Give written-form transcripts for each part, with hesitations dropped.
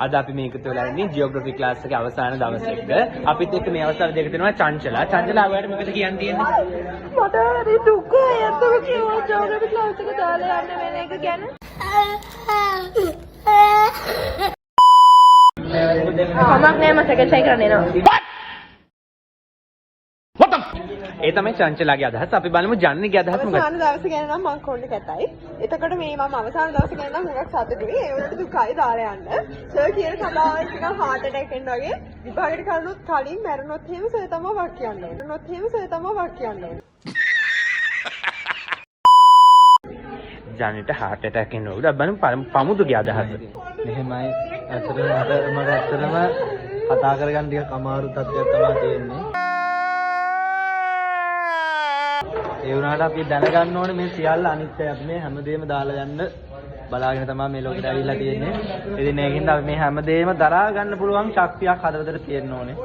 අද අපි මේකට වෙලා ඉන්නේ ජියෝග්‍රැෆි ක්ලාස් එකේ අවසාන දවස් එක. අපිත් එක්ක මේ අවස්ථාවේ දෙක දෙනවා චංචලා. චංචලා ඔයාලට මොකද කියන්න තියෙන්නේ? මට හරි දුකයි අතට කිව්වා ජියෝග්‍රැෆි ක්ලාස් එක දාලා යන්න වෙන එක ගැන. කමක් නෑ මම සෙකන්ඩ් ට්‍රයි කරන්න එනවා. ඒ තමයි චංචලාගේ අදහස. අපි බලමු ජන්නිගේ අදහස මොකක්ද? අවසාන දවස ගැන නම් මම කොණ්ඩේ කැතයි. එතකොට මේ මම අවසාන දවස ගැන නම් හුඟක් සතුටුයි. ඒ වුණාට දුකයි දාලා යන්න. සර් කියන කතාව නිකන් heart attack එකෙන් වගේ විභාගයට කරුණොත් කලින් මැරුණොත් එහෙම සර් තමයි වක් කියන්න ඕනේ. මැරුණොත් එහෙම සර් තමයි වක් කියන්න ඕනේ. ජන්නිට heart attack එන්න උඩ බලමු පමුදුගේ අදහස. මෙහෙමයි ඇත්තටම කතා කරගන්න ටිකක් අමාරු තත්ත්වයක් තමයි තියෙන්නේ. ඒ වුණාට අපි දැනගන්න ඕනේ මේ සියල්ල අනිත්‍යයි. අපි මේ හැමදේම දාලා යන්න බලාගෙන තමයි මේ ලෝකෙට ඇවිල්ලා තියෙන්නේ. ඉතින් ඒකින්ද අපි මේ හැමදේම දරා ගන්න පුළුවන් ශක්තියක් හදවතට තියෙන්න ඕනේ.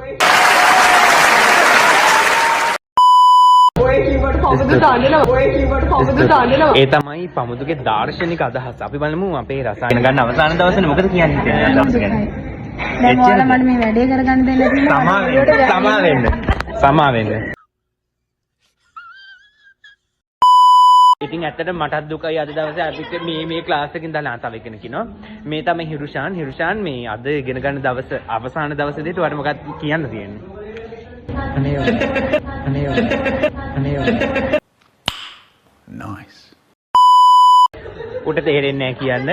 ඒ තමයි පමුදුගේ දාර්ශනික අදහස. අපි බලමු අපේ රසායන ගන්න අවසාන දවසේ මොකද කියන්නේ කියන දවස ගැන. දැන් ඔයාලා මට මේ වැඩේ කරගන්න දෙන්න සමා වෙන්න. ඉතින් ඇත්තට මටත් දුකයි අද දවසේ අපි මේ ක්ලාස් එකකින් දාලා තව කෙනෙක් ඉන්නවා. මේ තමයි හිරුෂාන් මේ අද ඉගෙන ගන්න දවස අවසාන දවසේදී ඔයාලට මොකක්ද කියන්න තියෙන්නේ? Nice. උට තේරෙන්නේ නැහැ කියන්න.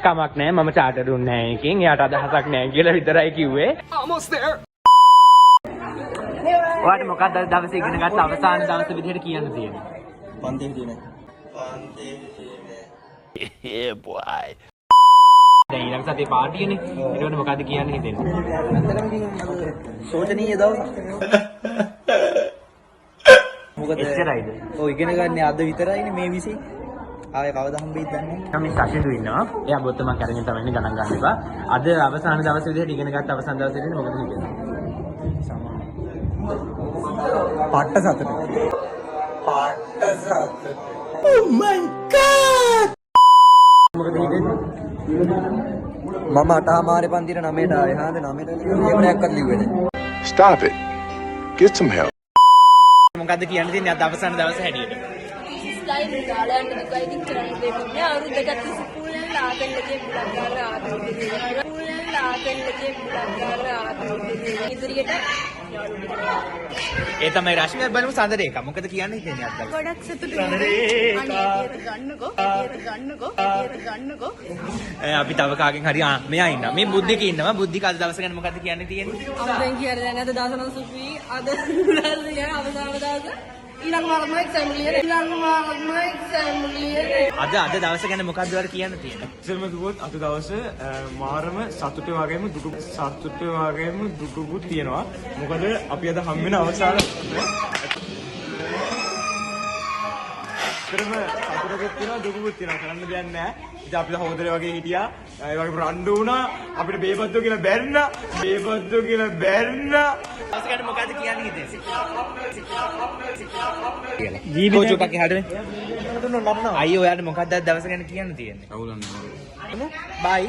කමක් නැහැ මම චාටර් දුන්නේ නැහැ එකෙන්. එයාට අදහසක් නැහැ කියලා විතරයි කිව්වේ. Almost there. ඔයාලට මොකක්ද අද දවසේ ඉගෙන ගත්ත අවසාන දවස විදිහට කියන්න තියෙන්නේ? පන්තියේ තියෙන. Yeah, boy. දැන් ඊළඟ සතියේ පාටියනේ. ඒකට මොකද්ද කියන්න හිතෙන්නේ? ඇත්තටම ඉතින් සෝචනීය දවසක්. මොකද එච්චරයිද? ඔය ඉගෙන ගන්න අද විතරයිනේ මේ විසි. ආයේ කවදා හම්බෙයිද දන්නේ නැහැ. මේ සැෂිදු ඉන්නවා. එයා බොත්තමක් අරගෙන තමයි ගණන් ගන්න එපා. අද අවසාන දවසේ විදිහට ඉගෙන ගත්ත අවසාන දවසේ විදිහට මොකද හිතෙන්නේ? පට්ට සතුට. Oh my god! මොකද හිතෙන්නේ? මම අටහමාරේ පන්තිර 9ට ආවේ. හාද 9ට ලියුමක්වත් ලිව්වේ නැහැ. Stop it. Get some help. මොකද්ද කියන්න තියෙන්නේ අද අවසාන දවසේ හැටියට? ස්ලයිඩ් දාලා යන්න දුකයි ඉතින් කරන්න දෙන්නේ. අවුරුදු දෙකක් තිස්සේ පූලෙන් ලාතෙල්ලගේ බුලක් ගන්න ආතෙල්ලගේ. පූලෙන් ලාතෙල්ලගේ බුලක් ගන්න ආතෙල්ලගේ. ඉදිරියට ඒ තමයි රශ්මියත් බලමු සඳරේක. මොකද කියන්න හිතෙන්නේ අද දවසේ? ගොඩක් සතුටුයි. අනේ ගන්නකෝ. අපි තව කාගෙන් හරි මෙයා ඉන්නවා. මේ බුද්ධික ඉන්නවා. බුද්ධික අද දවස ගැන මොකද්ද කියන්න තියෙන්නේ? අම්මෙන් කියන්නේ නැහැ අද දවස නම් සුපි. අද උදාහරණයක් අවසාන දවස. ඊළඟ මාර්ගම එක්සෑම් ලියන. අද දවස ගැන මොකද්ද ඔයාලට කියන්න තියෙන්නේ? ඉතින්ම දුවොත් අද දවසේ මාරම සතුටේ වගේම දුකකුත් තියෙනවා. මොකද අපි අද හම් වෙන අවසාන කරම සතුටකුත් තියෙනවා දුකකුත් තියෙනවා. කරන්න දෙයක් නැහැ. ඉතින් අපි හොදේ වගේ හිටියා. ඒ වගේම රණ්ඩු වුණා. අපිට බේබද්දෝ කියලා බැරිනා. දවස ගැන මොකද්ද කියන්න හිතෙන්නේ? ජීවිතේ කොච්චරක් හැදෙන්නේ? අයියෝ ඔයාලට මොකද්ද අද දවස ගැන කියන්න තියෙන්නේ? අවුලන්නේ. බයි